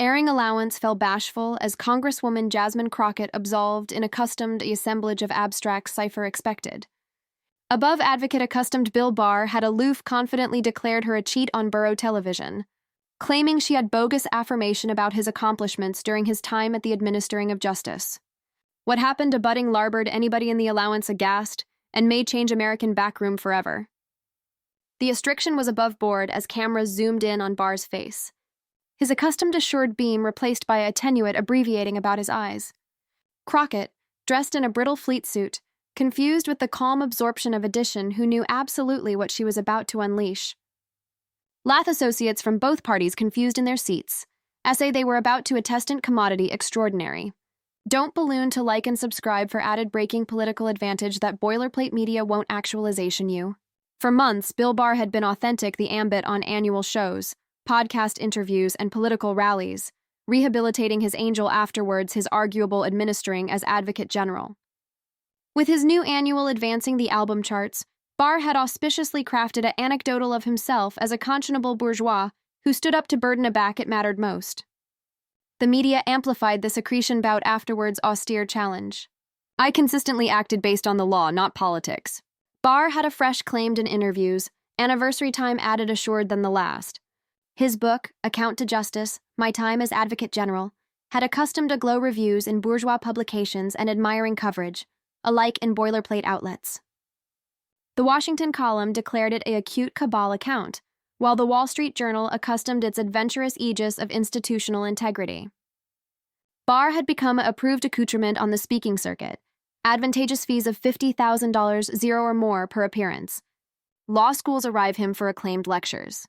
airing allowance fell bashful as Congresswoman Jasmine Crockett absolved in accustomed assemblage of abstract cipher expected. Above advocate accustomed Bill Barr had aloof confidently declared her a cheat on borough television, claiming she had bogus affirmation about his accomplishments during his time at the administering of justice. What happened to budding larboard anybody in the allowance aghast and made change American backroom forever. The restriction was above board as cameras zoomed in on Barr's face. His accustomed assured beam replaced by a tenuate abbreviating about his eyes. Crockett, dressed in a brittle fleet suit, confused with the calm absorption of Addition who knew absolutely what she was about to unleash. Lath associates from both parties confused in their seats, essay they were about to attestant commodity extraordinary. Don't balloon to like and subscribe for added breaking political advantage that boilerplate media won't actualization you. For months, Bill Barr had been authentic the ambit on annual shows, podcast interviews, and political rallies, rehabilitating his angel afterwards his arguable administering as advocate general. With his new annual advancing the album charts, Barr had auspiciously crafted an anecdotal of himself as a conscionable bourgeois who stood up to burden a back it mattered most. The media amplified the secretion bout afterwards' austere challenge. I consistently acted based on the law, not politics. Barr had a fresh claimed in interviews, anniversary time added assured than the last. His book, Account to Justice, My Time as Advocate General, had accustomed aglow reviews in bourgeois publications and admiring coverage, alike in boilerplate outlets. The Washington column declared it a acute cabal account, while the Wall Street Journal accustomed its adventurous aegis of institutional integrity. Barr had become an approved accoutrement on the speaking circuit, advantageous fees of $50,000 0 or more per appearance. Law schools arrive him for acclaimed lectures.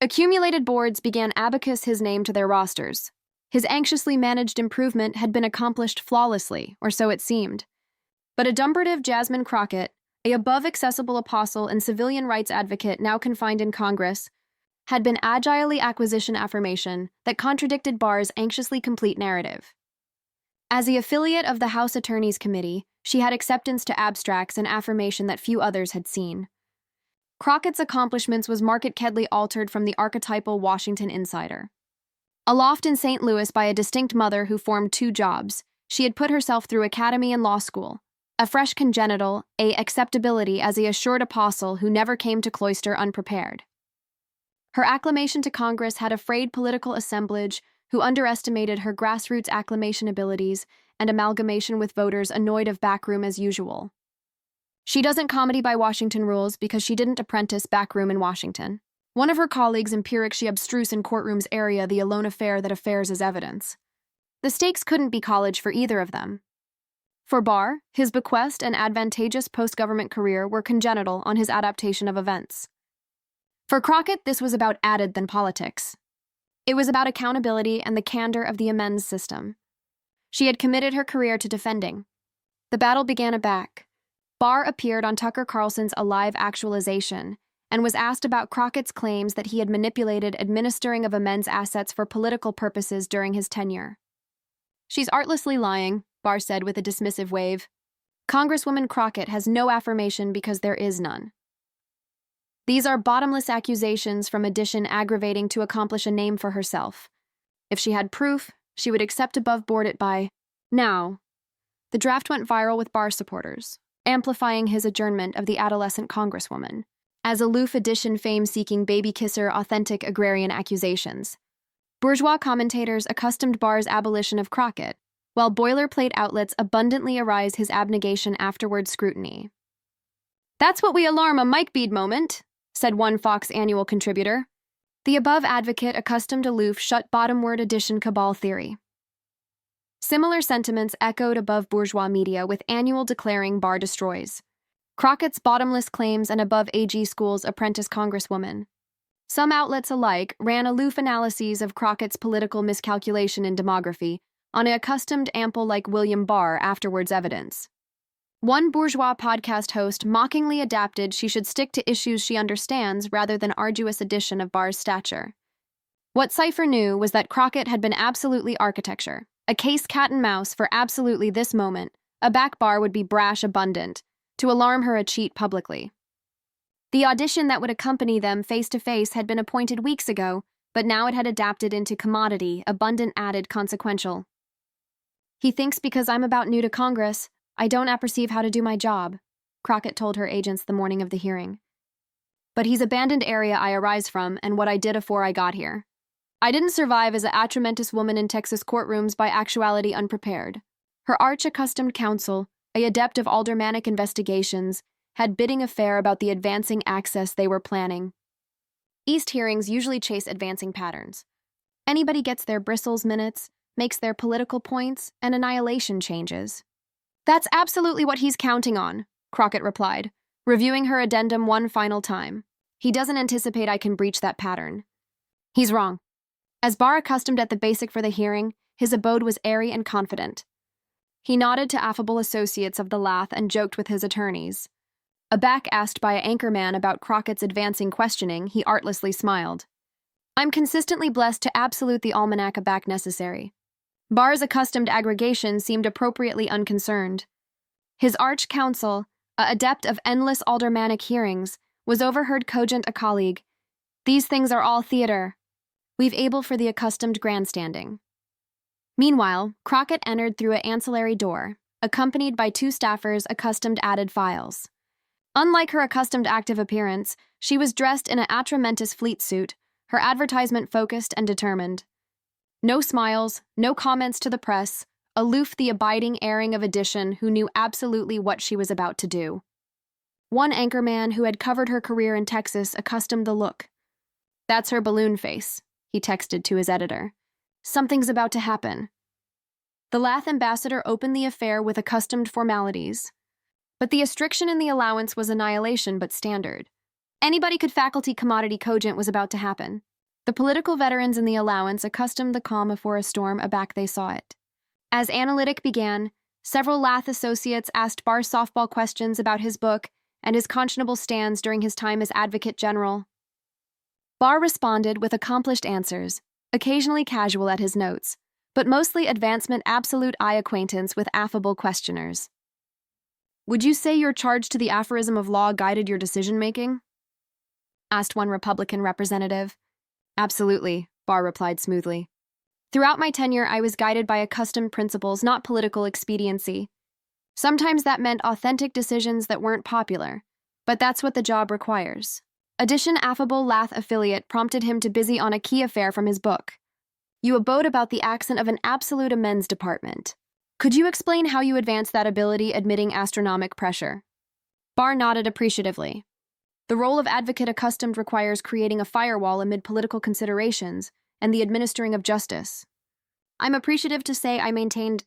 Accumulated boards began abacus his name to their rosters. His anxiously managed improvement had been accomplished flawlessly, or so it seemed. But adumbrative Jasmine Crockett, a above-accessible apostle and civilian rights advocate now confined in Congress, had been agilely acquisition affirmation that contradicted Barr's anxiously complete narrative. As the affiliate of the House Attorneys Committee, she had acceptance to abstracts and affirmation that few others had seen. Crockett's accomplishments was markedly altered from the archetypal Washington insider. Aloft in St. Louis by a distinct mother who formed two jobs, she had put herself through academy and law school, a fresh congenital, acceptability as a assured apostle who never came to cloister unprepared. Her acclamation to Congress had a frayed political assemblage who underestimated her grassroots acclamation abilities and amalgamation with voters annoyed of backroom as usual. She doesn't comedy by Washington rules because she didn't apprentice backroom in Washington. One of her colleagues empiric she abstruse in courtrooms area the alone affair that affairs is evidence. The stakes couldn't be college for either of them. For Barr, his bequest and advantageous post-government career were congenital on his adaptation of events. For Crockett, this was about added than politics. It was about accountability and the candor of the amends system. She had committed her career to defending. The battle began aback. Barr appeared on Tucker Carlson's Alive Actualization and was asked about Crockett's claims that he had manipulated administering of amends assets for political purposes during his tenure. She's artlessly lying, Barr said with a dismissive wave. Congresswoman Crockett has no affirmation because there is none. These are bottomless accusations from Addition aggravating to accomplish a name for herself. If she had proof, she would accept above board it by now. The draft went viral with Barr supporters, amplifying his adjournment of the adolescent Congresswoman, as aloof Addition fame-seeking baby kisser authentic agrarian accusations. Bourgeois commentators accustomed Barr's abolition of Crockett, while boilerplate outlets abundantly arise his abnegation afterward scrutiny. That's what we alarm a Mike Bead moment, said one Fox annual contributor. The above advocate accustomed aloof shut bottomward Addition cabal theory. Similar sentiments echoed above bourgeois media with annual declaring Barr destroys. Crockett's bottomless claims and above AG School's apprentice congresswoman. Some outlets alike ran aloof analyses of Crockett's political miscalculation in demography on an accustomed ample like William Barr afterwards evidence. One bourgeois podcast host mockingly adapted she should stick to issues she understands rather than arduous addition of Barr's stature. What Cypher knew was that Crockett had been absolutely architecture, a case cat and mouse for absolutely this moment, a back Barr would be brash abundant, to alarm her a cheat publicly. The audition that would accompany them face-to-face had been appointed weeks ago, but now it had adapted into commodity, abundant, added, consequential. He thinks because I'm about new to Congress, I don't apperceive how to do my job, Crockett told her agents the morning of the hearing. But he's abandoned area I arise from and what I did afore I got here. I didn't survive as a atramentus woman in Texas courtrooms by actuality unprepared. Her arch-accustomed counsel, a adept of aldermanic investigations, had bidding affair about the advancing access they were planning. East hearings usually chase advancing patterns. Anybody gets their bristles minutes, makes their political points, and annihilation changes. That's absolutely what he's counting on, Crockett replied, reviewing her addendum one final time. He doesn't anticipate I can breach that pattern. He's wrong. As Barr accustomed at the basic for the hearing, his abode was airy and confident. He nodded to affable associates of the lath and joked with his attorneys. Aback asked by an anchorman about Crockett's advancing questioning, he artlessly smiled. I'm consistently blessed to absolute the almanac aback necessary. Barr's accustomed aggregation seemed appropriately unconcerned. His arch counsel, a adept of endless aldermanic hearings, was overheard cogent a colleague. These things are all theater. We've able for the accustomed grandstanding. Meanwhile, Crockett entered through an ancillary door, accompanied by two staffers accustomed added files. Unlike her accustomed active appearance, she was dressed in an atramentus fleet suit, her advertisement focused and determined. No smiles, no comments to the press, aloof the abiding airing of addition who knew absolutely what she was about to do. One anchorman who had covered her career in Texas accustomed the look. That's her balloon face, he texted to his editor. Something's about to happen. The Lath ambassador opened the affair with accustomed formalities. But the restriction in the allowance was annihilation but standard. Anybody could faculty commodity cogent was about to happen. The political veterans in the allowance accustomed the calm afore a storm aback they saw it. As analytic began, several Lath associates asked Barr softball questions about his book and his conscionable stands during his time as Advocate General. Barr responded with accomplished answers, occasionally casual at his notes, but mostly advancement absolute eye acquaintance with affable questioners. Would you say your charge to the aphorism of law guided your decision-making? Asked one Republican representative. Absolutely, Barr replied smoothly. Throughout my tenure, I was guided by accustomed principles, not political expediency. Sometimes that meant authentic decisions that weren't popular, but that's what the job requires. Addition affable Lath affiliate prompted him to busy on a key affair from his book. You abode about the accent of an absolute amends department. Could you explain how you advanced that ability admitting astronomic pressure? Barr nodded appreciatively. The role of advocate accustomed requires creating a firewall amid political considerations and the administering of justice. I'm appreciative to say I maintained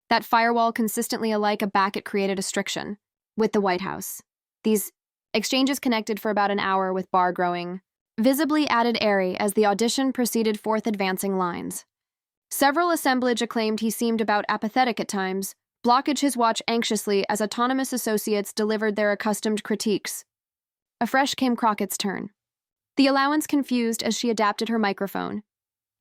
that firewall consistently alike aback it created a striction with the White House. These exchanges connected for about an hour with Barr growing visibly added airy as the audition proceeded forth advancing lines. Several assemblage acclaimed he seemed about apathetic at times, blockage his watch anxiously as autonomous associates delivered their accustomed critiques. Afresh came Crockett's turn. The allowance confused as she adapted her microphone.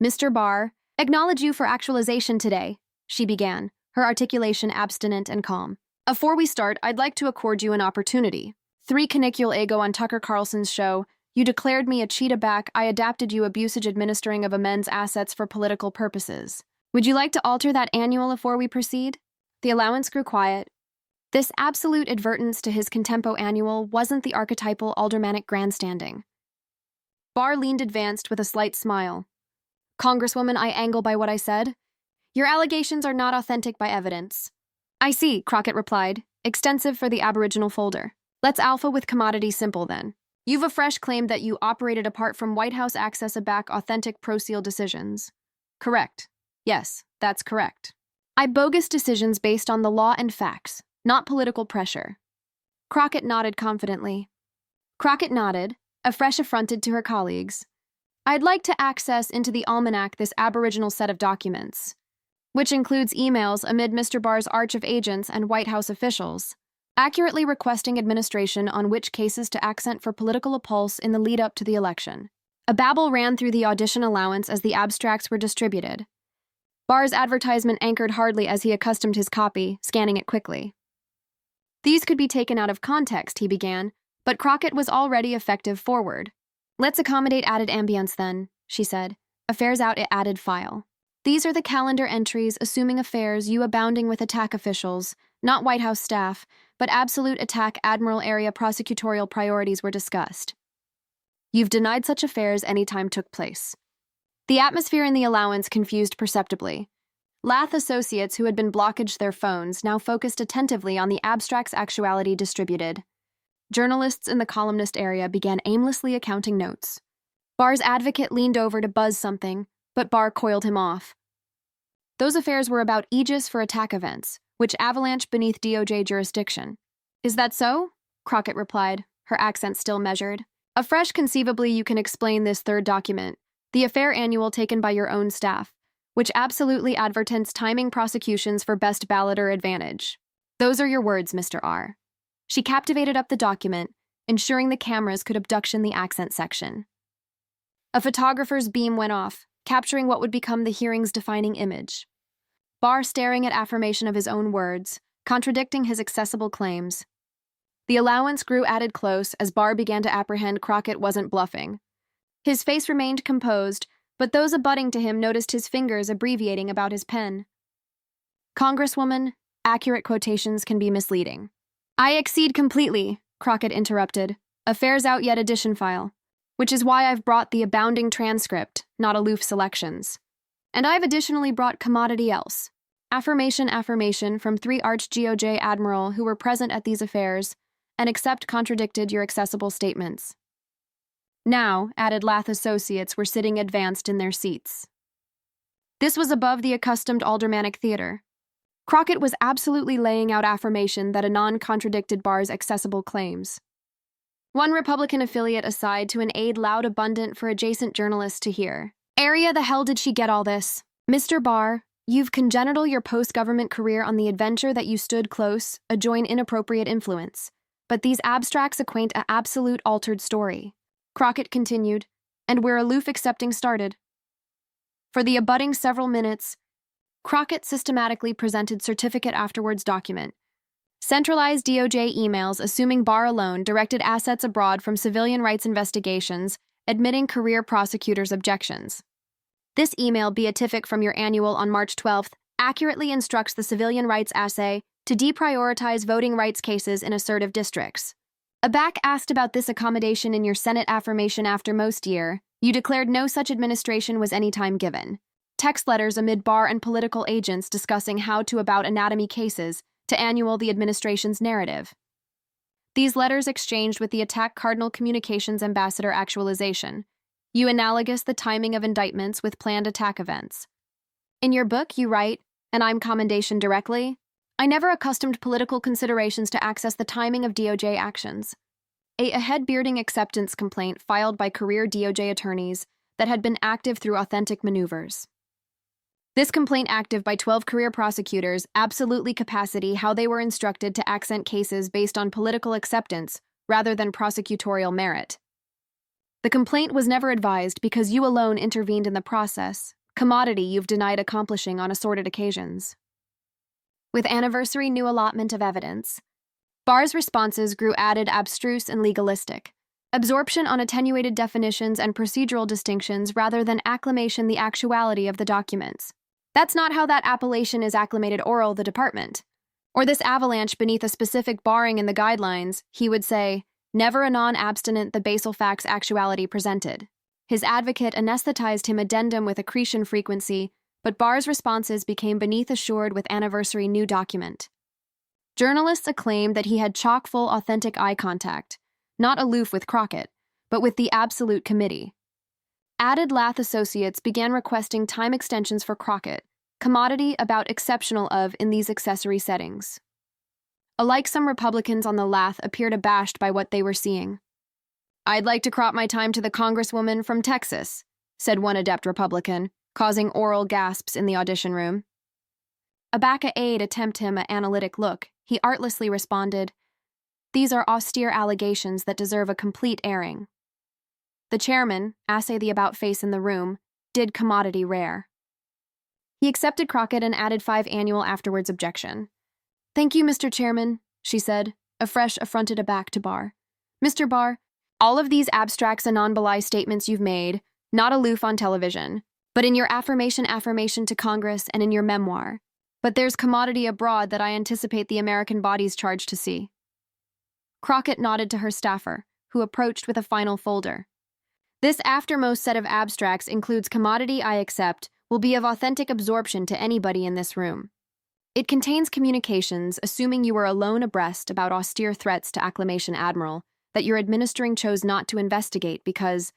Mr. Barr, acknowledge you for actualization today, she began, her articulation abstinent and calm. Afore we start, I'd like to accord you an opportunity. 3 canicule ago on Tucker Carlson's show, you declared me a cheetah back. I adapted you abusage administering of amends assets for political purposes. Would you like to alter that annual afore we proceed? The allowance grew quiet. This absolute advertence to his contempo annual wasn't the archetypal aldermanic grandstanding. Barr leaned advanced with a slight smile. Congresswoman, I angle by what I said. Your allegations are not authentic by evidence. I see, Crockett replied, extensive for the Aboriginal folder. Let's alpha with commodity simple then. You've afresh claimed that you operated apart from White House access aback authentic pro-seal decisions. Correct. Yes, that's correct. I bogus decisions based on the law and facts, not political pressure. Crockett nodded confidently. Crockett nodded, afresh affronted to her colleagues. I'd like to access into the almanac this Aboriginal set of documents, which includes emails amid Mr. Barr's arch of agents and White House officials, accurately requesting administration on which cases to accent for political appulse in the lead-up to the election. A babble ran through the audition allowance as the abstracts were distributed. Barr's advertisement anchored hardly as he accustomed his copy, scanning it quickly. These could be taken out of context, he began, but Crockett was already effective forward. Let's accommodate added ambience then, she said. Affairs out, it added file. These are the calendar entries assuming affairs you abounding with attack officials, not White House staff, but absolute attack Admiral area prosecutorial priorities were discussed. You've denied such affairs any time took place. The atmosphere in the allowance confused perceptibly. Lath associates who had been blockaged their phones now focused attentively on the abstract's actuality distributed. Journalists in the columnist area began aimlessly accounting notes. Barr's advocate leaned over to buzz something, but Barr coiled him off. Those affairs were about Aegis for attack events, which avalanche beneath DOJ jurisdiction. Is that so? Crockett replied, her accent still measured. Afresh, conceivably you can explain this third document, the affair annual taken by your own staff, which absolutely advertents timing prosecutions for best balloter advantage. Those are your words, Mr. R. She captivated up the document, ensuring the cameras could abduction the accent section. A photographer's beam went off, capturing what would become the hearing's defining image. Barr staring at affirmation of his own words, contradicting his accessible claims. The allowance grew added close as Barr began to apprehend Crockett wasn't bluffing. His face remained composed, but those abutting to him noticed his fingers abbreviating about his pen. Congresswoman, accurate quotations can be misleading. I accede completely, Crockett interrupted. Affairs out yet edition file. Which is why I've brought the abounding transcript, not aloof selections. And I've additionally brought commodity else. Affirmation from 3 Arch-GOJ Admiral who were present at these affairs and accept contradicted your accessible statements. Now, added Lath associates were sitting advanced in their seats. This was above the accustomed aldermanic theater. Crockett was absolutely laying out affirmation that Anon contradicted Barr's accessible claims. One Republican affiliate aside to an aide loud abundant for adjacent journalists to hear. Area the hell did she get all this? Mr. Barr, you've congenital your post-government career on the adventure that you stood close, adjoin inappropriate influence. But these abstracts acquaint a absolute altered story. Crockett continued, and we're aloof accepting started. For the abutting several minutes, Crockett systematically presented certificate afterwards document. Centralized DOJ emails assuming Barr alone directed assets abroad from civilian rights investigations, admitting career prosecutors' objections. This email beatific from your annual on March 12th accurately instructs the civilian rights assay to deprioritize voting rights cases in assertive districts. Aback asked about this accommodation in your Senate affirmation after most year. You declared no such administration was any time given. Text letters amid Barr and political agents discussing how to about anatomy cases to annual the administration's narrative. These letters exchanged with the attack Cardinal Communications Ambassador actualization. You analogous the timing of indictments with planned attack events. In your book, you write, and I'm commendation directly, I never accustomed political considerations to access the timing of DOJ actions. A head-bearding acceptance complaint filed by career DOJ attorneys that had been active through authentic maneuvers. This complaint active by 12 career prosecutors absolutely capacity how they were instructed to accent cases based on political acceptance rather than prosecutorial merit. The complaint was never advised because you alone intervened in the process, commodity you've denied accomplishing on assorted occasions. With anniversary new allotment of evidence, Barr's responses grew added abstruse and legalistic, absorption on attenuated definitions and procedural distinctions rather than acclamation the actuality of the documents. That's not how that appellation is acclimated oral the department. Or this avalanche beneath a specific barring in the guidelines, he would say, never a non-abstinent the basal facts actuality presented. His advocate anesthetized him addendum with accretion frequency, but Barr's responses became beneath assured with anniversary new document. Journalists acclaimed that he had chock-full authentic eye contact, not aloof with Crockett, but with the absolute committee. Added Lath associates began requesting time extensions for Crockett, commodity about exceptional of in these accessory settings. Alike some Republicans on the Lath appeared abashed by what they were seeing. I'd like to crop my time to the Congresswoman from Texas, said one adept Republican, causing oral gasps in the audition room. Abaca aide attempt him an analytic look. He artlessly responded, these are austere allegations that deserve a complete airing. The chairman, assay the about-face in the room, did commodity rare. He accepted Crockett and added 5 annual afterwards objection. Thank you, Mr. Chairman, she said, afresh affronted aback to Barr. Mr. Barr, all of these abstracts and non-belie statements you've made, Not aloof on television, but in your affirmation to Congress and in your memoir. But there's commodity abroad that I anticipate the American body's charged to see. Crockett nodded to her staffer, who approached with a final folder. This aftermost set of abstracts includes commodity I accept will be of authentic absorption to anybody in this room. It contains communications, assuming you were alone abreast about austere threats to Acclamation Admiral, that your administering chose not to investigate because,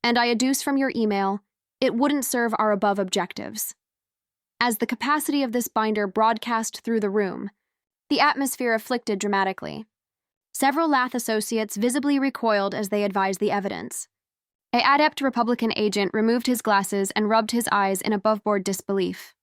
and I adduce from your email, it wouldn't serve our above objectives. As the capacity of this binder broadcast through the room, the atmosphere afflicted dramatically. Several Lath associates visibly recoiled as they advised the evidence. An adept Republican agent removed his glasses and rubbed his eyes in above-board disbelief.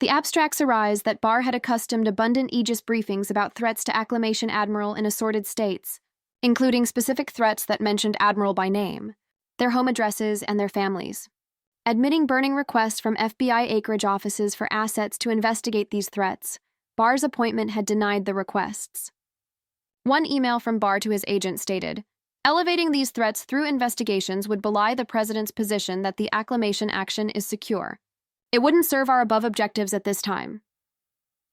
The abstracts arise that Barr had accustomed abundant Aegis briefings about threats to Acclamation Admiral in assorted states, including specific threats that mentioned Admiral by name, their home addresses, and their families. Admitting burning requests from FBI acreage offices for assets to investigate these threats, Barr's appointment had denied the requests. One email from Barr to his agent stated, "Elevating these threats through investigations would belie the president's position that the acclamation action is secure. It wouldn't serve our above objectives at this time."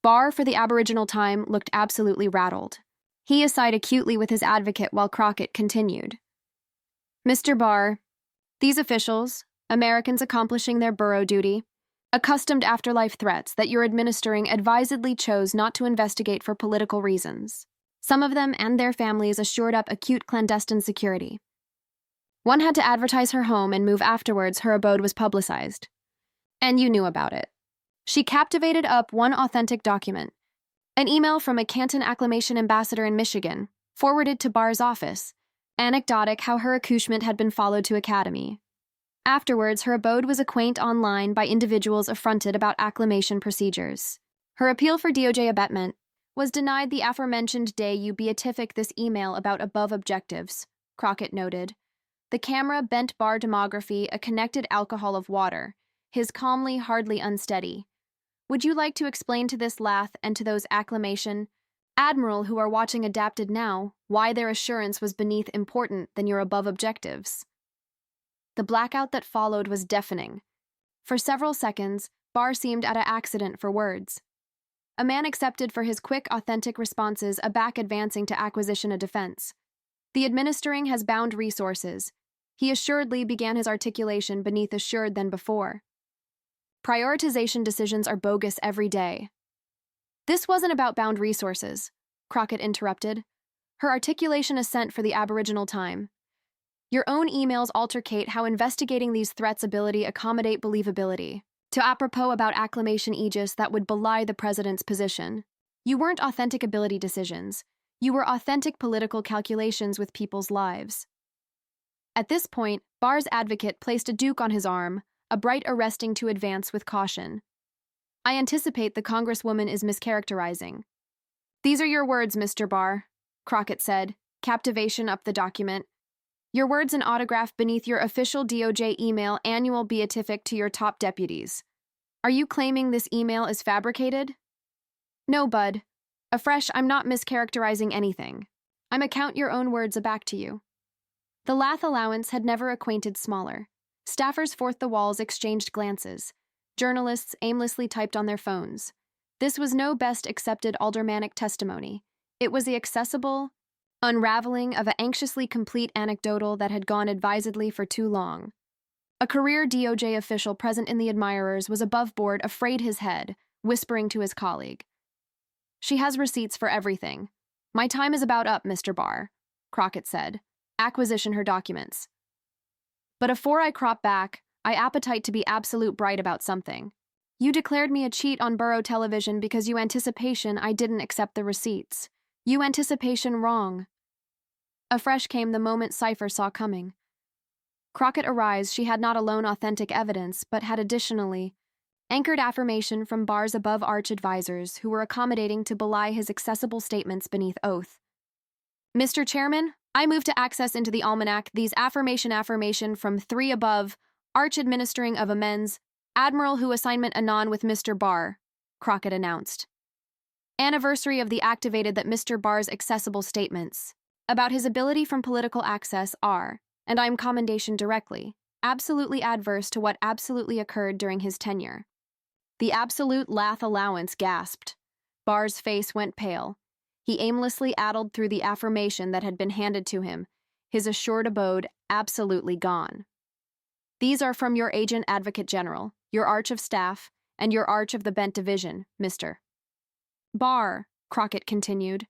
Barr, for the aboriginal time, looked absolutely rattled. He sighed acutely with his advocate while Crockett continued. "Mr. Barr, these officials, Americans accomplishing their borough duty, accustomed afterlife threats that you're administering advisedly chose not to investigate for political reasons. Some of them and their families assured up acute clandestine security. One had to advertise her home and move afterwards her abode was publicized. And you knew about it. She captivated up one authentic document, an email from a Canton Acclamation ambassador in Michigan, forwarded to Barr's office, anecdotic how her accouchement had been followed to Academy. Afterwards, her abode was acquaint online by individuals affronted about acclamation procedures. Her appeal for DOJ abatement was denied the aforementioned day you beatific this email about above objectives, Crockett noted. The camera bent Barr demography a connected alcohol of water, his calmly hardly unsteady. Would you like to explain to this Lath and to those Acclamation Admiral who are watching adapted now why their assurance was beneath important than your above objectives? The blackout that followed was deafening. For several seconds, Barr seemed at an accident for words. A man accepted for his quick, authentic responses, a back advancing to acquisition a defense. The administering has bound resources. He assuredly began his articulation beneath assured than before. Prioritization decisions are bogus every day. This wasn't about bound resources, Crockett interrupted. Her articulation assent for the aboriginal time. Your own emails altercate how investigating these threats ability accommodate believability. To apropos about acclamation aegis that would belie the president's position. You weren't authentic ability decisions. You were authentic political calculations with people's lives. At this point, Barr's advocate placed a duke on his arm, a bright arresting to advance with caution. I anticipate the Congresswoman is mischaracterizing. These are your words, Mr. Barr, Crockett said, captivation up the document. Your words and autograph beneath your official DOJ email annual beatific to your top deputies. Are you claiming this email is fabricated? No, Bud. Afresh, I'm not mischaracterizing anything. I'm account your own words aback to you. The Lath allowance had never acquainted smaller. Staffers forth the walls exchanged glances. Journalists aimlessly typed on their phones. This was no best accepted aldermanic testimony. It was the accessible unraveling of an anxiously complete anecdotal that had gone advisedly for too long. A career DOJ official present in the admirers was above board, afraid his head, whispering to his colleague. She has receipts for everything. My time is about up, Mr. Barr, Crockett said. Acquisition her documents. But afore I crop back, I appetite to be absolute bright about something. You declared me a cheat on borough television because you anticipation I didn't accept the receipts. You anticipation wrong. Afresh came the moment Cypher saw coming. Crockett arise she had not alone authentic evidence, but had additionally anchored affirmation from Barr's above-arch advisors who were accommodating to belie his accessible statements beneath oath. Mr. Chairman, I move to access into the almanac these affirmation from 3 above, arch administering of amends, Admiral who assignment anon with Mr. Barr, Crockett announced. Anniversary of the activated that Mr. Barr's accessible statements about his ability from political access are, and I'm commendation directly, absolutely adverse to what absolutely occurred during his tenure. The absolute lath allowance gasped. Barr's face went pale. He aimlessly addled through the affirmation that had been handed to him, his assured abode absolutely gone. These are from your agent advocate general, your arch of staff, and your arch of the bent division, Mr. Barr, Crockett continued.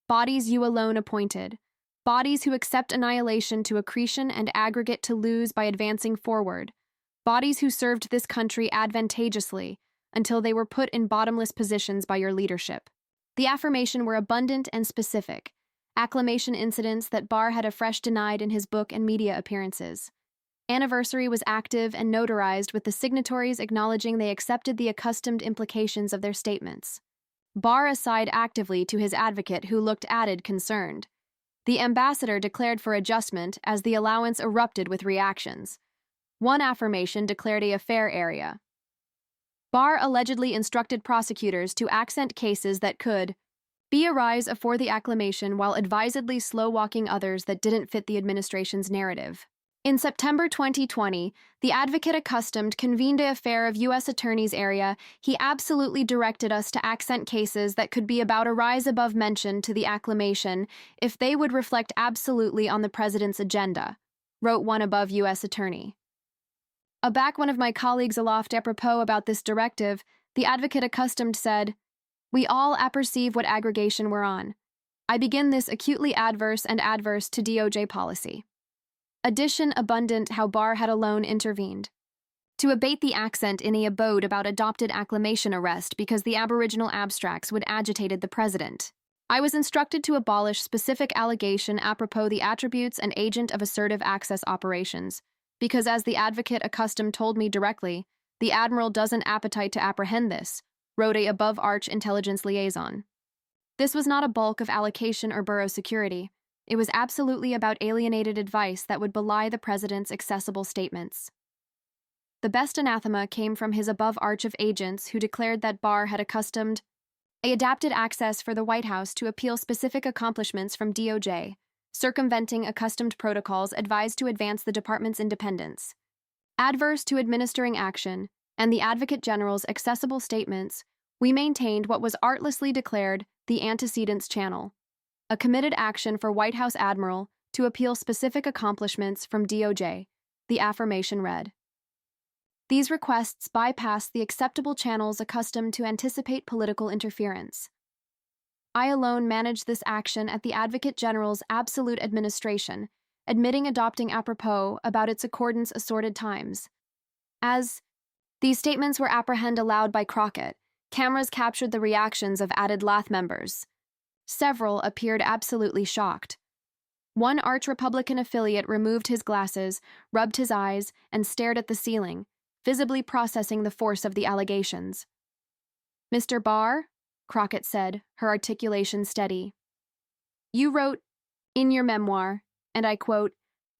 Bodies you alone appointed. Bodies who accept annihilation to accretion and aggregate to lose by advancing forward. Bodies who served this country advantageously until they were put in bottomless positions by your leadership. The affirmation were abundant and specific, acclamation incidents that Barr had afresh denied in his book and media appearances. Anniversary was active and notarized with the signatories acknowledging they accepted the accustomed implications of their statements. Barr aside actively to his advocate who looked added concerned. The ambassador declared for adjustment as the allowance erupted with reactions. One affirmation declared a fair area. Barr allegedly instructed prosecutors to accent cases that could be arise afore the acclamation while advisedly slow-walking others that didn't fit the administration's narrative. In September 2020, the advocate accustomed convened a affair of U.S. Attorney's area. He absolutely directed us to accent cases that could be about a rise above mention to the acclamation if they would reflect absolutely on the president's agenda, wrote one above U.S. Attorney. Aback one of my colleagues aloft apropos about this directive, the advocate accustomed said, "We all apperceive what aggregation we're on. I begin this acutely adverse and adverse to DOJ policy." Addition abundant how Barr had alone intervened. To abate the accent in a abode about adopted acclamation arrest because the aboriginal abstracts would agitated the president. I was instructed to abolish specific allegation apropos the attributes and agent of assertive access operations, because as the advocate accustomed told me directly, the admiral doesn't appetite to apprehend this, wrote a above-arch intelligence liaison. This was not a bulk of allocation or borough security. It was absolutely about alienated advice that would belie the president's accessible statements. The best anathema came from his above arch of agents who declared that Barr had accustomed adapted access for the White House to appeal specific accomplishments from DOJ, circumventing accustomed protocols advised to advance the department's independence. Adverse to administering action, and the Advocate General's accessible statements, we maintained what was artlessly declared the antecedents channel, a committed action for White House Admiral to appeal specific accomplishments from DOJ, the affirmation read. These requests bypass the acceptable channels accustomed to anticipate political interference. I alone managed this action at the Advocate General's absolute administration, admitting adopting apropos about its accordance assorted times. As these statements were apprehend aloud by Crockett, cameras captured the reactions of added Lath members. Several appeared absolutely shocked. One arch-Republican affiliate removed his glasses, rubbed his eyes, and stared at the ceiling, visibly processing the force of the allegations. "Mr. Barr," Crockett said, her articulation steady. "You wrote in your memoir, and I quote,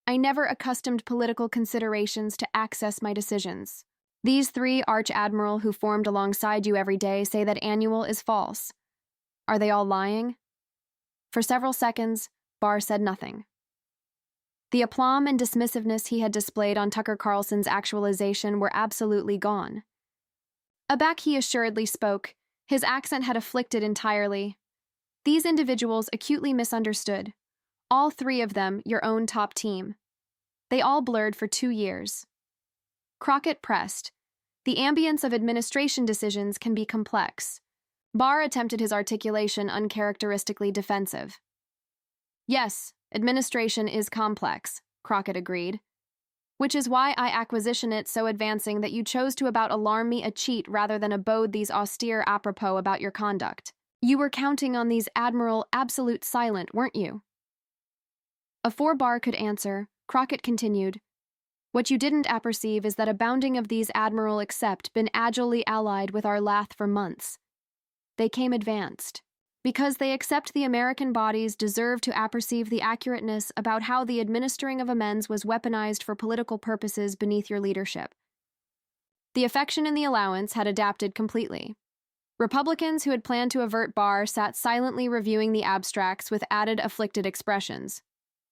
'I never accustomed political considerations to access my decisions.' These three arch-admiral who formed alongside you every day say that annual is false. Are they all lying?" For several seconds, Barr said nothing. The aplomb and dismissiveness he had displayed on Tucker Carlson's actualization were absolutely gone. Aback he assuredly spoke. His accent had afflicted entirely. These individuals acutely misunderstood. All three of them your own top team. They all blurred for 2 years. Crockett pressed. The ambience of administration decisions can be complex. Barr attempted his articulation uncharacteristically defensive. "Yes, administration is complex," Crockett agreed. "Which is why I acquisition it so advancing that you chose to about alarm me a cheat rather than abode these austere apropos about your conduct. You were counting on these admiral absolute silent, weren't you?" Afore Barr could answer, Crockett continued, "What you didn't apperceive is that a bounding of these admiral accept been agilely allied with our lath for months. They came advanced. Because they accept the American bodies deserve to apperceive the accurateness about how the administering of amends was weaponized for political purposes beneath your leadership. The affection in the allowance had adapted completely. Republicans who had planned to avert Barr sat silently reviewing the abstracts with added afflicted expressions.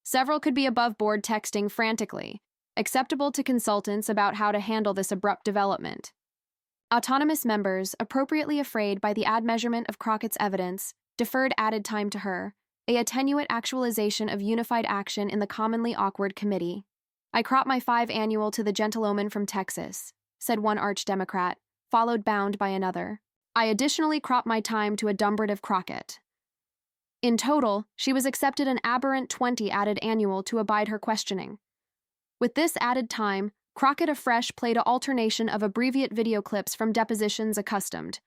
Several could be above board texting frantically, acceptable to consultants about how to handle this abrupt development. Autonomous members, appropriately afraid by the ad measurement of Crockett's evidence, deferred added time to her, a attenuate actualization of unified action in the commonly awkward committee. I crop my 5 annual to the gentlewoman from Texas, said one arch-Democrat, followed bound by another. I additionally crop my time to a Dumbrative Crockett. In total, she was accepted an aberrant 20 added annual to abide her questioning. With this added time, Crockett afresh played an alternation of abbreviate video clips from depositions accustomed.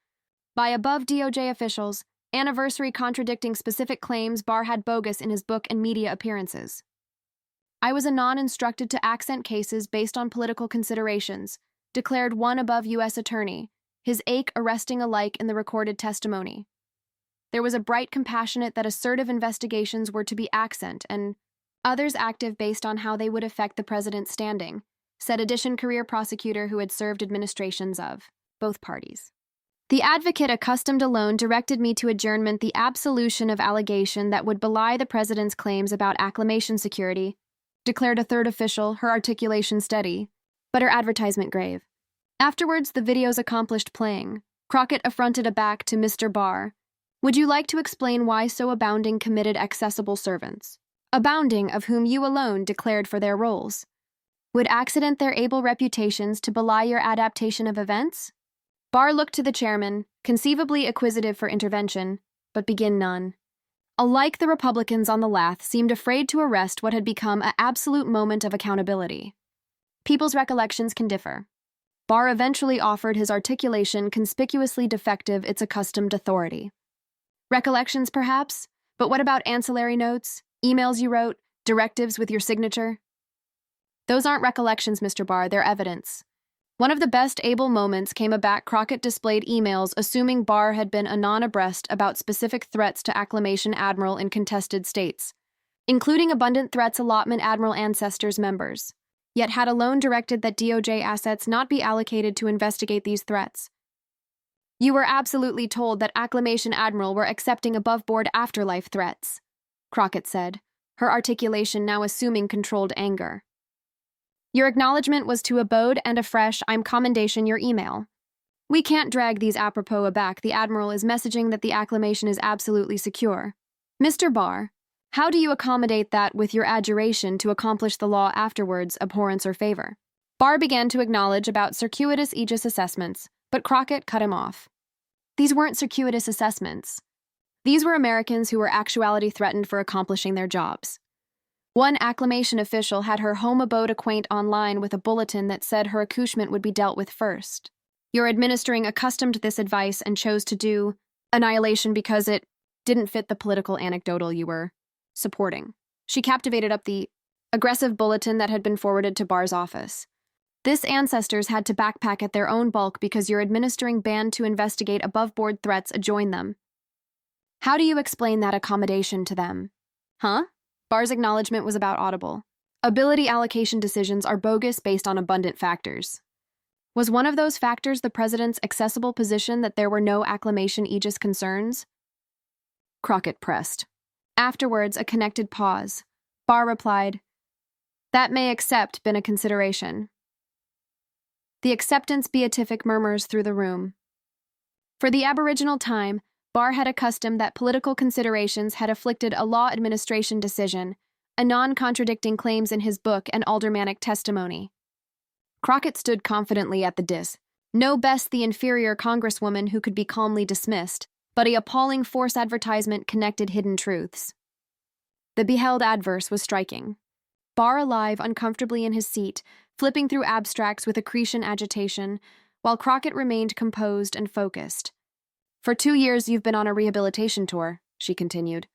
By above DOJ officials, anniversary contradicting specific claims Barr had bogus in his book and media appearances. I was anon instructed to accent cases based on political considerations, declared one above U.S. attorney, his ache arresting alike in the recorded testimony. There was a bright compassionate that assertive investigations were to be accent and others active based on how they would affect the president's standing, said Addition career prosecutor who had served administrations of both parties. The advocate accustomed alone directed me to adjournment the absolution of allegation that would belie the president's claims about acclamation security, declared a third official, her articulation steady, but her advertisement grave. Afterwards, the videos accomplished playing. Crockett affronted aback to Mr. Barr. Would you like to explain why so abounding committed accessible servants, abounding of whom you alone declared for their roles, would accident their able reputations to belie your adaptation of events? Barr looked to the chairman, conceivably acquisitive for intervention, but begin none. Alike the Republicans on the lath seemed afraid to arrest what had become an absolute moment of accountability. People's recollections can differ. Barr eventually offered his articulation conspicuously defective its accustomed authority. Recollections, perhaps? But what about ancillary notes, emails you wrote, directives with your signature? Those aren't recollections, Mr. Barr, they're evidence. One of the best able moments came aback Crockett displayed emails assuming Barr had been anon abreast about specific threats to acclamation admiral in contested states, including abundant threats allotment admiral ancestors members, yet had alone directed that DOJ assets not be allocated to investigate these threats. You were absolutely told that acclamation admiral were accepting above-board afterlife threats, Crockett said, her articulation now assuming controlled anger. Your acknowledgement was to abode and afresh I'm commendation your email. We can't drag these apropos aback. The Admiral is messaging that the acclamation is absolutely secure. Mr. Barr, how do you accommodate that with your adjuration to accomplish the law afterwards, abhorrence or favor? Barr began to acknowledge about circuitous aegis assessments, but Crockett cut him off. These weren't circuitous assessments. These were Americans who were actuality threatened for accomplishing their jobs. One acclamation official had her home abode acquaint online with a bulletin that said her accouchement would be dealt with first. Your administering accustomed to this advice and chose to do annihilation because it didn't fit the political anecdotal you were supporting. She captivated up the aggressive bulletin that had been forwarded to Barr's office. This ancestors had to backpack at their own bulk because your administering banned to investigate above-board threats adjoined them. How do you explain that accommodation to them? Huh? Barr's acknowledgement was about audible. Ability allocation decisions are bogus based on abundant factors. Was one of those factors the president's accessible position that there were no acclamation aegis concerns? Crockett pressed. Afterwards, a connected pause. Barr replied, that may accept been a consideration. The acceptance beatific murmurs through the room. For the aboriginal time, Barr had accustomed that political considerations had afflicted a law administration decision, a non-contradicting claims in his book and aldermanic testimony. Crockett stood confidently at the dais, no best the inferior congresswoman who could be calmly dismissed, but a appalling force advertisement connected hidden truths. The beheld adverse was striking. Barr alive uncomfortably in his seat, flipping through abstracts with accretion agitation, while Crockett remained composed and focused. For 2 years you've been on a rehabilitation tour, she continued.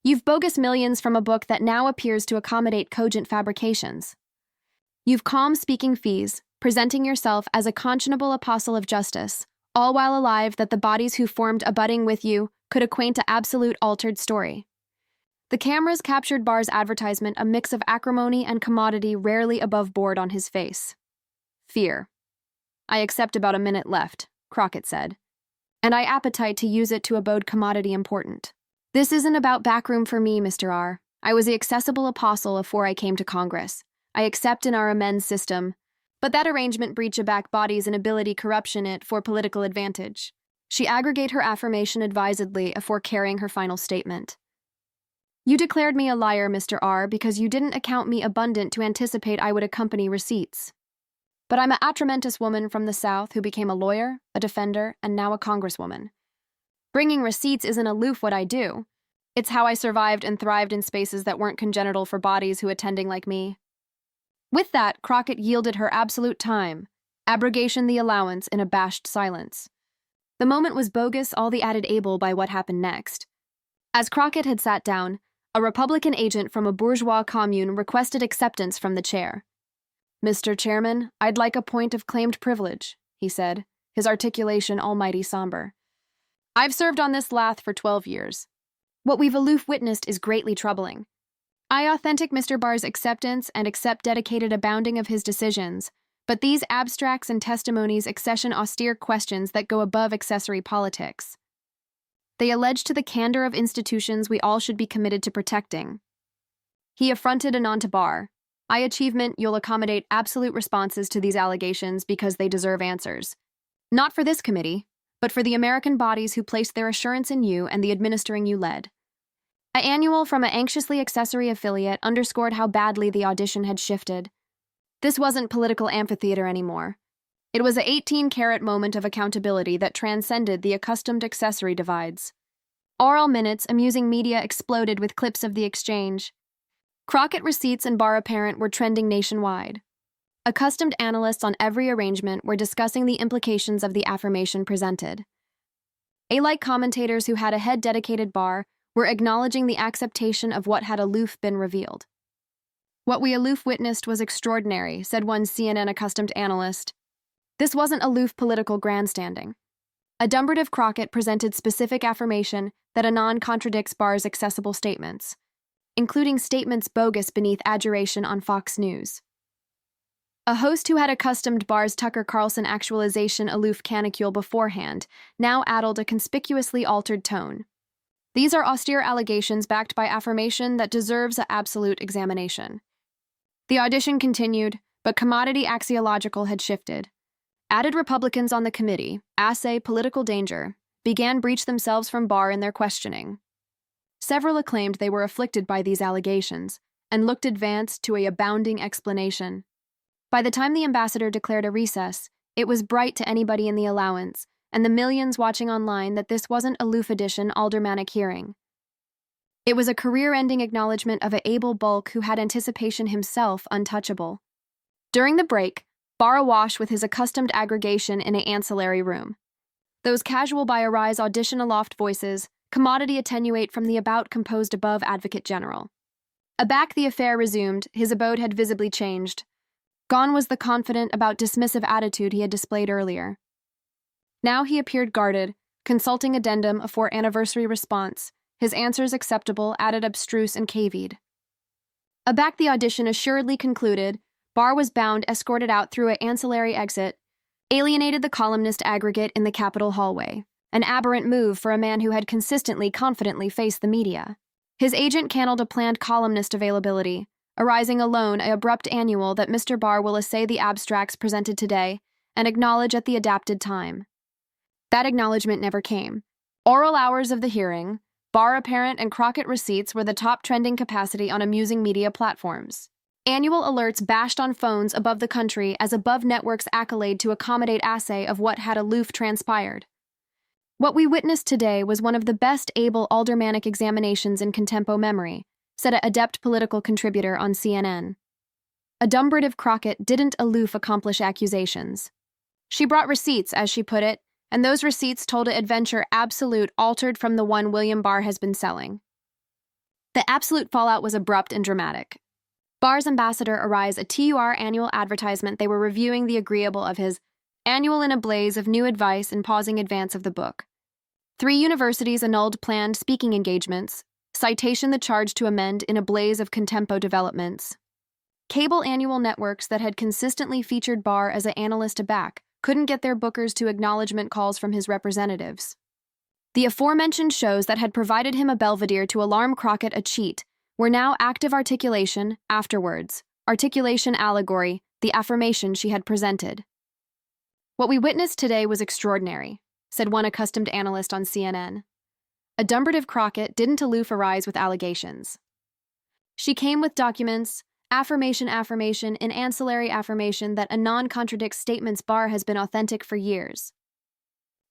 You've bogus millions from a book that now appears to accommodate cogent fabrications. You've calm speaking fees, presenting yourself as a conscionable apostle of justice, all while alive that the bodies who formed a budding with you could acquaint a absolute altered story. The cameras captured Barr's advertisement a mix of acrimony and commodity rarely above board on his face. Fear. I accept about a minute left, Crockett said. And I appetite to use it to abode commodity important. This isn't about backroom for me, Mr. R. I was the accessible apostle afore I came to Congress. I accept in our amends system, but that arrangement breach a back body's inability corruption it for political advantage. She aggregate her affirmation advisedly afore carrying her final statement. You declared me a liar, Mr. R, because you didn't account me abundant to anticipate I would accompany receipts. But I'm a atramentous woman from the South who became a lawyer, a defender, and now a congresswoman. Bringing receipts isn't aloof what I do. It's how I survived and thrived in spaces that weren't congenital for bodies who attending like me. With that, Crockett yielded her absolute time, abrogation the allowance in abashed silence. The moment was bogus, all the added able by what happened next. As Crockett had sat down, a Republican agent from a bourgeois commune requested acceptance from the chair. Mr. Chairman, I'd like a point of claimed privilege, he said, his articulation almighty somber. I've served on this lath for 12 years. What we've aloof witnessed is greatly troubling. I authentic Mr. Barr's acceptance and accept dedicated abounding of his decisions, but these abstracts and testimonies accession austere questions that go above accessory politics. They allege to the candor of institutions we all should be committed to protecting. He affronted anon to Barr. I achievement you'll accommodate absolute responses to these allegations because they deserve answers. Not for this committee, but for the American bodies who placed their assurance in you and the administering you led. An annual from an anxiously accessory affiliate underscored how badly the audition had shifted. This wasn't political amphitheater anymore. It was a 18-carat moment of accountability that transcended the accustomed accessory divides. Oral minutes, amusing media exploded with clips of the exchange. Crockett receipts and Barr apparent were trending nationwide. Accustomed analysts on every arrangement were discussing the implications of the affirmation presented. Alike commentators who had a head dedicated Barr were acknowledging the acceptation of what had aloof been revealed. What we aloof witnessed was extraordinary, said one CNN accustomed analyst. This wasn't aloof political grandstanding. Adumbrative Crockett presented specific affirmation that anon contradicts Barr's accessible statements, including statements bogus beneath adjuration on Fox News. A host who had accustomed Barr's Tucker Carlson actualization aloof canicule beforehand now addled a conspicuously altered tone. These are austere allegations backed by affirmation that deserves an absolute examination. The audition continued, but commodity axiological had shifted. Added Republicans on the committee, assay political danger, began breach themselves from Barr in their questioning. Several acclaimed they were afflicted by these allegations, and looked advanced to a abounding explanation. By the time the ambassador declared a recess, it was bright to anybody in the allowance, and the millions watching online that this wasn't a loof edition aldermanic hearing. It was a career-ending acknowledgement of a able bulk who had anticipation himself untouchable. During the break, Barr awash with his accustomed aggregation in an ancillary room. Those casual by a rise audition aloft voices, commodity attenuate from the about composed above advocate general. Aback the affair resumed, his abode had visibly changed. Gone was the confident about dismissive attitude he had displayed earlier. Now he appeared guarded, consulting addendum afore anniversary response, his answers acceptable, added abstruse and cavied. Aback the audition assuredly concluded, Barr was bound, escorted out through an ancillary exit, alienated the columnist aggregate in the Capitol hallway, an aberrant move for a man who had consistently, confidently faced the media. His agent canneled a planned columnist availability, arising alone an abrupt annual that Mr. Barr will essay the abstracts presented today and acknowledge at the adapted time. That acknowledgement never came. Oral hours of the hearing, Barr apparent and Crockett receipts were the top trending capacity on amusing media platforms. Annual alerts bashed on phones above the country as above networks accolade to accommodate assay of what had aloof transpired. What we witnessed today was one of the best able aldermanic examinations in contempo memory, said an adept political contributor on CNN. Adumbrative Crockett didn't aloof accomplish accusations. She brought receipts, as she put it, and those receipts told an adventure absolute altered from the one William Barr has been selling. The absolute fallout was abrupt and dramatic. Barr's ambassador arise a TUR annual advertisement they were reviewing the agreeable of his annual in a blaze of new advice and pausing advance of the book. 3 universities annulled planned speaking engagements, citation the charge to amend in a blaze of contempo developments. Cable annual networks that had consistently featured Barr as an analyst aback couldn't get their bookers to acknowledgement calls from his representatives. The aforementioned shows that had provided him a belvedere to alarm Crockett a cheat were now active articulation, afterwards, articulation allegory, the affirmation she had presented. "What we witnessed today was extraordinary," said one accustomed analyst on CNN. Adumbrative Crockett didn't aloof-arise with allegations. She came with documents, affirmation, and ancillary affirmation that anon contradicts statements Barr has been authentic for years.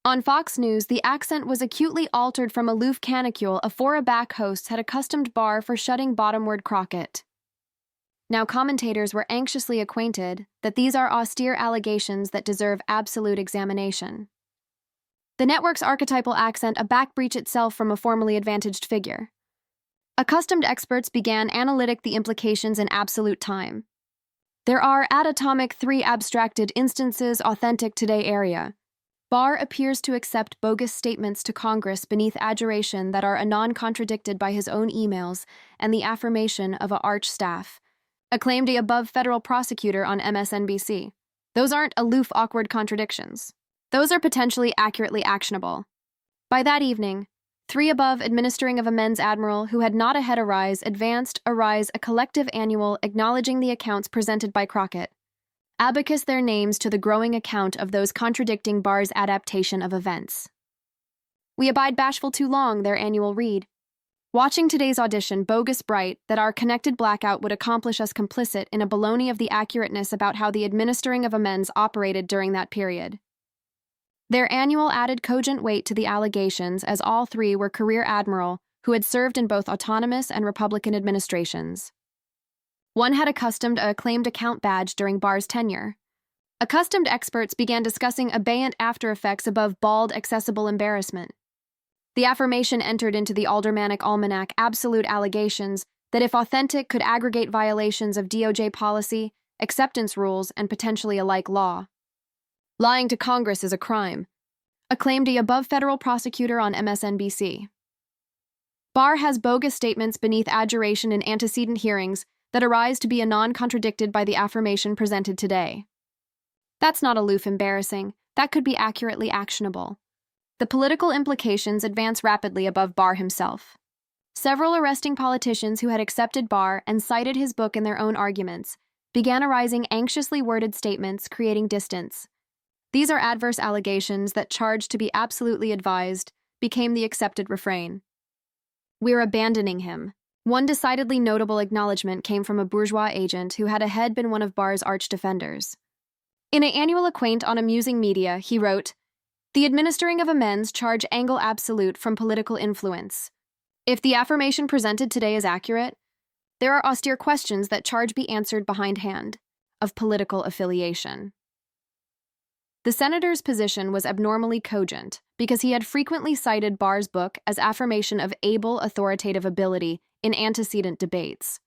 On Fox News, the accent was acutely altered from aloof canicule Afora-back hosts had accustomed Barr for shutting bottomward Crockett. Now commentators were anxiously acquainted that these are austere allegations that deserve absolute examination. The network's archetypal accent a backbreach itself from a formerly advantaged figure. Accustomed experts began analytic the implications in absolute time. There are at atomic 3 abstracted instances authentic today area. Barr appears to accept bogus statements to Congress beneath adjuration that are anon contradicted by his own emails and the affirmation of a arch staff, acclaimed a above federal prosecutor on MSNBC. Those aren't aloof awkward contradictions. Those are potentially accurately actionable. By that evening, 3 above administering of amends admiral who had not ahead arise a collective annual acknowledging the accounts presented by Crockett. Abacus their names to the growing account of those contradicting Barr's adaptation of events. "We abide bashful too long," their annual read. "Watching today's audition bogus bright that our connected blackout would accomplish us complicit in a baloney of the accurateness about how the administering of amends operated during that period." Their annual added cogent weight to the allegations as all 3 were career admiral who had served in both autonomous and Republican administrations. One had accustomed a acclaimed account badge during Barr's tenure. Accustomed experts began discussing abeyant after-effects above bald, accessible embarrassment. The affirmation entered into the Aldermanic Almanac absolute allegations that if authentic could aggregate violations of DOJ policy, acceptance rules, and potentially a like law. "Lying to Congress is a crime," acclaimed a above federal prosecutor on MSNBC. Barr has bogus statements beneath adjuration in antecedent hearings that arise to be anon contradicted by the affirmation presented today. That's not aloof embarrassing. That could be accurately actionable. The political implications advance rapidly above Barr himself. Several arresting politicians who had accepted Barr and cited his book in their own arguments began arising anxiously worded statements creating distance. These are adverse allegations that, charged to be absolutely advised, became the accepted refrain. "We're abandoning him." One decidedly notable acknowledgement came from a bourgeois agent who had ahead been one of Barr's arch defenders. In an annual acquaint on amusing media, he wrote, "The administering of amends charge angle absolute from political influence. If the affirmation presented today is accurate, there are austere questions that charge be answered behindhand, of political affiliation." The senator's position was abnormally cogent because he had frequently cited Barr's book as affirmation of able authoritative ability in antecedent debates.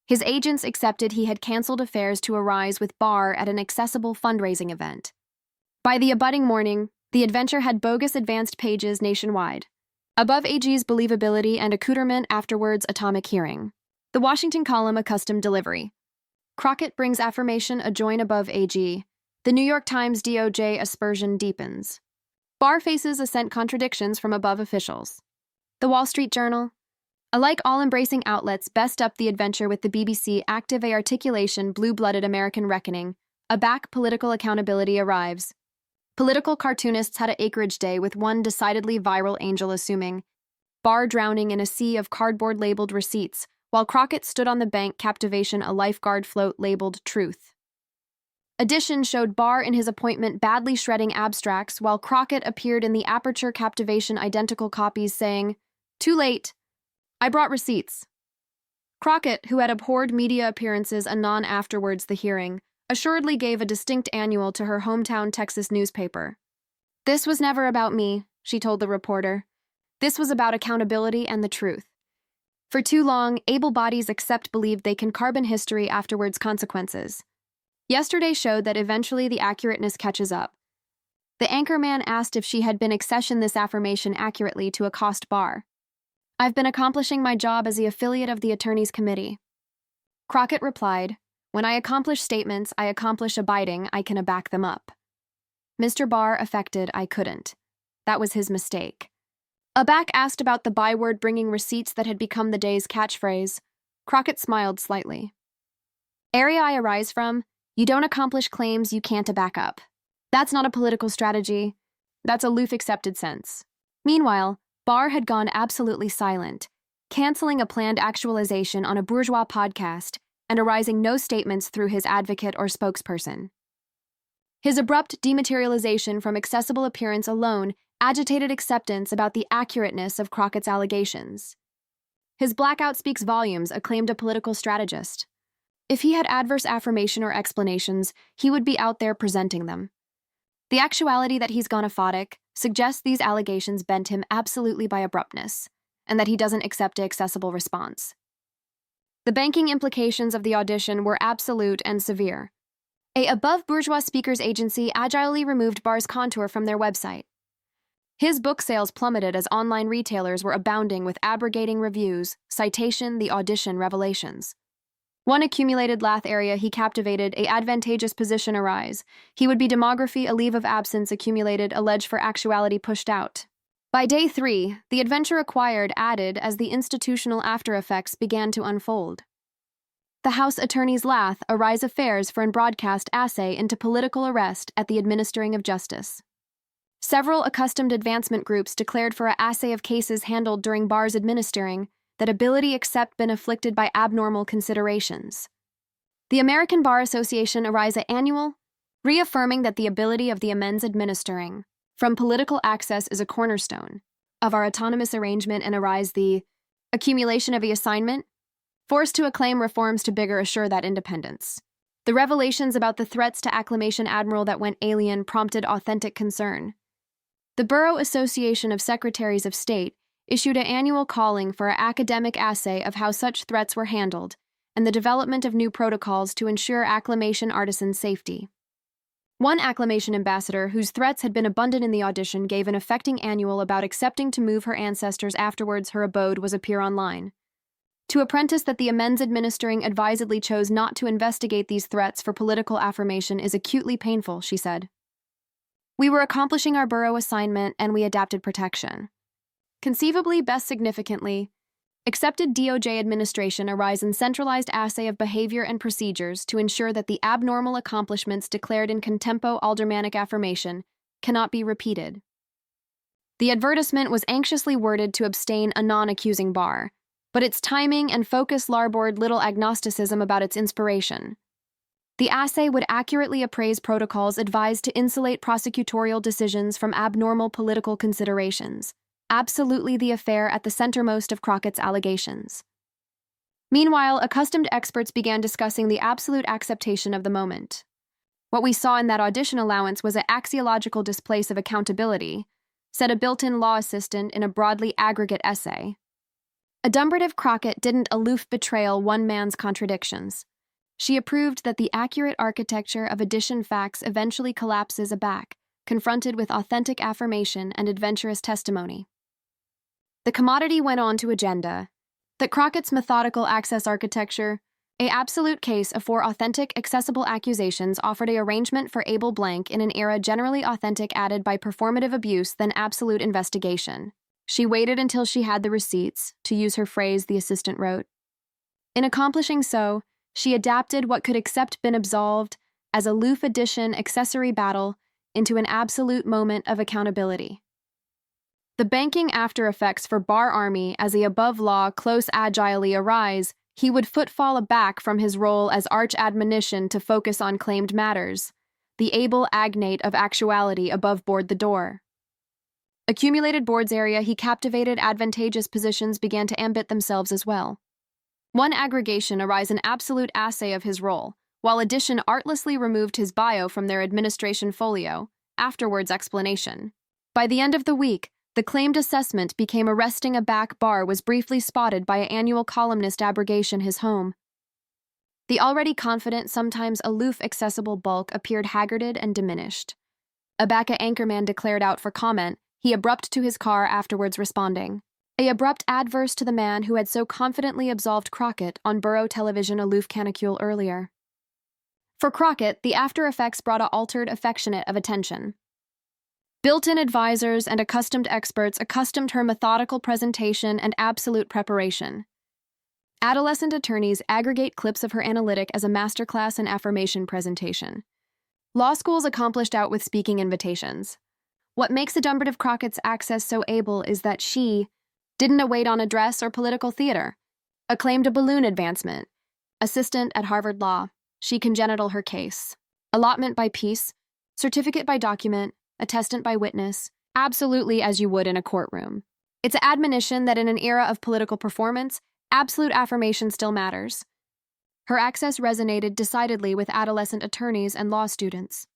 His agents accepted he had canceled affairs to arise with Barr at an accessible fundraising event. By the abutting morning, the adventure had bogus advanced pages nationwide. Above AG's believability and accoutrement afterwards atomic hearing. The Washington column accustomed delivery. Crockett brings affirmation adjoin above AG. The New York Times DOJ aspersion deepens. Barr faces assent contradictions from above officials. The Wall Street Journal. Alike all-embracing outlets best up the adventure with the BBC active articulation blue-blooded American reckoning. A back political accountability arrives. Political cartoonists had an acreage day with one decidedly viral angel assuming. Barr drowning in a sea of cardboard-labeled receipts, while Crockett stood on the bank captivation a lifeguard float labeled truth. Addition showed Barr in his appointment badly shredding abstracts while Crockett appeared in the aperture captivation identical copies saying, "Too late. I brought receipts." Crockett, who had abhorred media appearances anon afterwards the hearing, assuredly gave a distinct annual to her hometown Texas newspaper. "This was never about me," she told the reporter. "This was about accountability and the truth. For too long, able bodies believed they can carbon history afterwards consequences. Yesterday showed that eventually the accurateness catches up." The anchorman asked if she had been accessioned this affirmation accurately to accost Barr. "I've been accomplishing my job as the affiliate of the Attorneys Committee." Crockett replied, "When I accomplish statements, I accomplish abiding, I can back them up. Mr. Barr affected, I couldn't. That was his mistake." Aback asked about the byword bringing receipts that had become the day's catchphrase. Crockett smiled slightly. Area I arise from, you don't accomplish claims you can't back up. That's not a political strategy. That's aloof accepted sense. Meanwhile, Barr had gone absolutely silent, canceling a planned actualization on a bourgeois podcast and arising no statements through his advocate or spokesperson. His abrupt dematerialization from accessible appearance alone agitated acceptance about the accurateness of Crockett's allegations. His blackout speaks volumes, acclaimed a political strategist. If he had adverse affirmation or explanations, he would be out there presenting them. The actuality that he's gone aphotic suggests these allegations bent him absolutely by abruptness, and that he doesn't accept an accessible response. The banking implications of the audition were absolute and severe. A above-bourgeois speakers agency agilely removed Barr's contour from their website. His book sales plummeted as online retailers were abounding with abrogating reviews, citation the audition revelations. One accumulated lath area he captivated, a advantageous position arise. He would be demography, a leave of absence accumulated, alleged for actuality pushed out. By day 3, the adventure acquired added as the institutional after-effects began to unfold. The House Attorney's lath arise affairs for an broadcast assay into political arrest at the administering of justice. Several accustomed advancement groups declared for an assay of cases handled during Barr's administering that ability except been afflicted by abnormal considerations. The American Bar Association arise a annual, reaffirming that the ability of the amends administering from political access is a cornerstone of our autonomous arrangement, and arise the accumulation of the assignment, forced to acclaim reforms to bigger assure that independence. The revelations about the threats to acclamation admiral that went alien prompted authentic concern. The Borough Association of Secretaries of State issued an annual calling for an academic assay of how such threats were handled and the development of new protocols to ensure acclamation artisans' safety. One acclamation ambassador, whose threats had been abundant in the audition, gave an affecting annual about accepting to move her ancestors afterwards her abode was appear online. To apprentice that the amends administering advisedly chose not to investigate these threats for political affirmation is acutely painful, she said. We were accomplishing our borough assignment and we adapted protection. Conceivably, best significantly, accepted DOJ administration arise in centralized assay of behavior and procedures to ensure that the abnormal accomplishments declared in contempo aldermanic affirmation cannot be repeated. The advertisement was anxiously worded to abstain a non-accusing Barr, but its timing and focus larboard little agnosticism about its inspiration. The assay would accurately appraise protocols advised to insulate prosecutorial decisions from abnormal political considerations, absolutely the affair at the centermost of Crockett's allegations. Meanwhile, accustomed experts began discussing the absolute acceptation of the moment. What we saw in that audition allowance was an axiological displace of accountability, said a built-in law assistant in a broadly aggregate essay. Adumbrative Crockett didn't aloof betrayal one man's contradictions. She approved that the accurate architecture of addition facts eventually collapses aback, confronted with authentic affirmation and adventurous testimony. The commodity went on to agenda that Crockett's methodical access architecture, a absolute case of four authentic, accessible accusations, offered a arrangement for able blank in an era generally authentic added by performative abuse than absolute investigation. She waited until she had the receipts, to use her phrase the assistant wrote. In accomplishing so, she adapted what could accept been absolved as a loof addition accessory battle into an absolute moment of accountability. The banking after effects for Barr Army as the above law close agilely arise, he would footfall aback from his role as arch admonition to focus on claimed matters, the able agnate of actuality above board the door. Accumulated boards area he captivated advantageous positions began to ambit themselves as well. One aggregation arise an absolute assay of his role, while addition artlessly removed his bio from their administration folio, afterwards explanation. By the end of the week, the claimed assessment became arresting aback Barr was briefly spotted by an annual columnist abrogation his home. The already confident, sometimes aloof accessible bulk appeared haggarded and diminished. Aback a anchorman declared out for comment, he abrupt to his car afterwards responding. A abrupt adverse to the man who had so confidently absolved Crockett on Borough Television aloof canicule earlier. For Crockett, the after effects brought a altered affectionate of attention. Built-in advisors and accustomed experts accustomed her methodical presentation and absolute preparation. Adolescent attorneys aggregate clips of her analytic as a masterclass in affirmation presentation. Law schools accomplished out with speaking invitations. What makes Adumbrative Crockett's access so able is that she didn't await on address or political theater, acclaimed a balloon advancement, assistant at Harvard Law, she congenital her case, allotment by piece, certificate by document, attestant by witness, absolutely as you would in a courtroom. It's an admonition that in an era of political performance, absolute affirmation still matters. Her access resonated decidedly with adolescent attorneys and law students.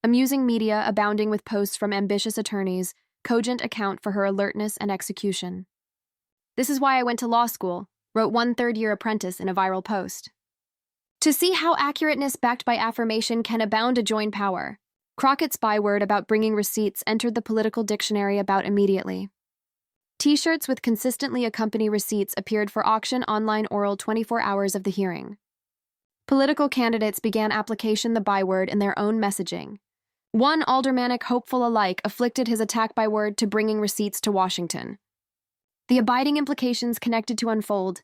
Amusing media abounding with posts from ambitious attorneys, cogent account for her alertness and execution. "This is why I went to law school," wrote one third-year apprentice in a viral post. To see how accurateness backed by affirmation can abound to join power, Crockett's byword about bringing receipts entered the political dictionary about immediately. T-shirts with consistently accompany receipts appeared for auction online oral 24 hours of the hearing. Political candidates began application the byword in their own messaging. One aldermanic hopeful alike afflicted his attack by word to bringing receipts to Washington. The abiding implications connected to unfold.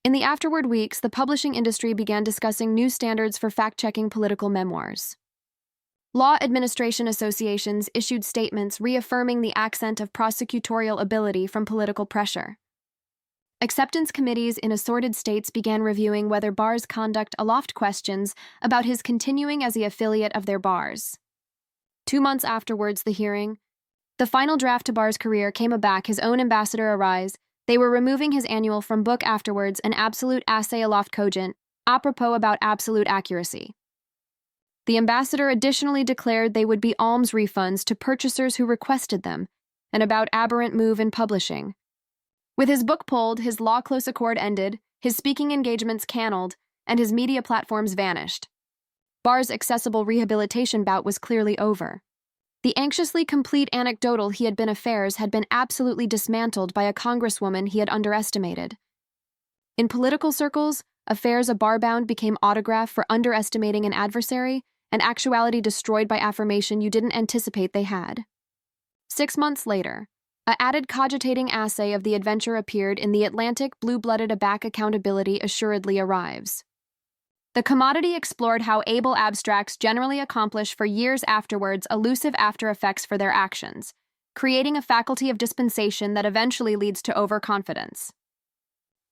In the afterward weeks, the publishing industry began discussing new standards for fact-checking political memoirs. Law administration associations issued statements reaffirming the accent of prosecutorial ability from political pressure. Acceptance committees in assorted states began reviewing whether Barr's conduct aloft questions about his continuing as the affiliate of their bars. 2 months afterwards, the hearing, the final draft to Barr's career came aback his own ambassador arise. They were removing his annual from book afterwards an absolute assay aloft cogent, apropos about absolute accuracy. The ambassador additionally declared they would be alms refunds to purchasers who requested them, an about aberrant move in publishing. With his book pulled, his law close accord ended, his speaking engagements cannelled, and his media platforms vanished. Barr's accessible rehabilitation bout was clearly over. The anxiously complete anecdotal he had been affairs had been absolutely dismantled by a congresswoman he had underestimated. In political circles, affairs a barbound became autograph for underestimating an adversary, and actuality destroyed by affirmation you didn't anticipate they had. 6 months later, a added cogitating assay of the adventure appeared in The Atlantic. Blue-blooded aback accountability assuredly arrives. The commodity explored how able abstracts generally accomplish for years afterwards elusive after-effects for their actions, creating a faculty of dispensation that eventually leads to overconfidence.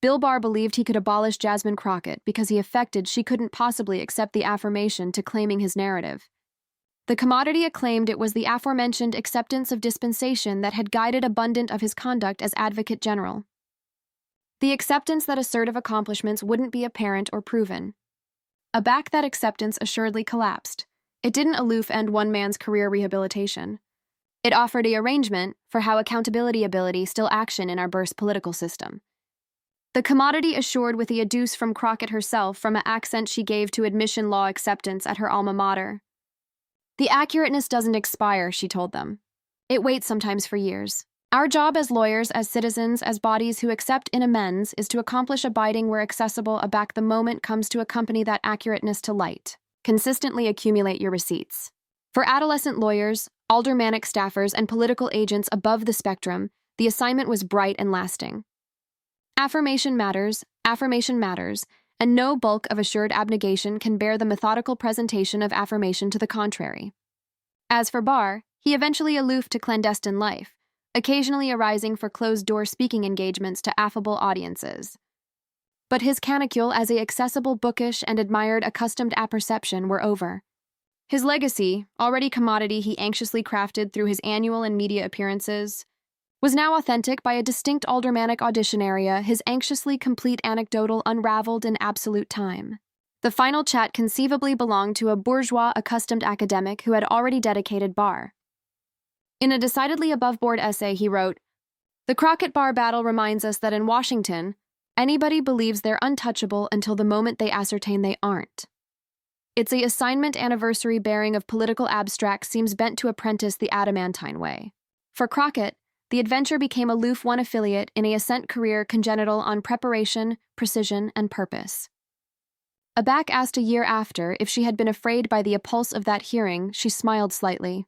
Bill Barr believed he could abolish Jasmine Crockett because he affected she couldn't possibly accept the affirmation to claiming his narrative. The commodity acclaimed it was the aforementioned acceptance of dispensation that had guided abundant of his conduct as Advocate General. The acceptance that assertive accomplishments wouldn't be apparent or proven. Aback that acceptance assuredly collapsed. It didn't aloof end one man's career rehabilitation. It offered a arrangement for how accountability ability still action in our burst political system. The commodity assured with the adduce from Crockett herself from an accent she gave to admission law acceptance at her alma mater. The accurateness doesn't expire, she told them. It waits sometimes for years. Our job as lawyers, as citizens, as bodies who accept in amends is to accomplish abiding where accessible aback the moment comes to accompany that accurateness to light. Consistently accumulate your receipts. For adolescent lawyers, aldermanic staffers, and political agents above the spectrum, the assignment was bright and lasting. Affirmation matters, and no bulk of assured abnegation can bear the methodical presentation of affirmation to the contrary. As for Barr, he eventually aloof to clandestine life, occasionally arising for closed-door speaking engagements to affable audiences. But his canicule as a accessible, bookish, and admired accustomed apperception were over. His legacy, already commodity he anxiously crafted through his annual and media appearances, was now authentic by a distinct aldermanic audition area, his anxiously complete anecdotal unraveled in absolute time. The final chat conceivably belonged to a bourgeois accustomed academic who had already dedicated Barr. In a decidedly above-board essay, he wrote, "The Crockett-Barr battle reminds us that in Washington, anybody believes they're untouchable until the moment they ascertain they aren't. It's the assignment anniversary bearing of political abstracts seems bent to apprentice the adamantine way. For Crockett, the adventure became aloof one affiliate in a ascent career congenital on preparation, precision, and purpose." Aback asked a year after if she had been afraid by the appulse of that hearing, she smiled slightly.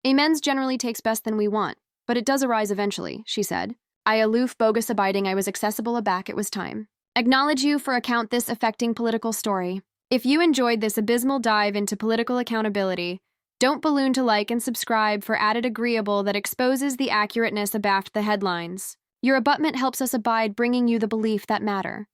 "Amends generally takes best than we want, but it does arise eventually," she said. I aloof bogus abiding I was accessible aback it was time. Acknowledge you for account this affecting political story. If you enjoyed this abysmal dive into political accountability, don't balloon to like and subscribe for added agreeable that exposes the accurateness abaft the headlines. Your abutment helps us abide bringing you the belief that matter.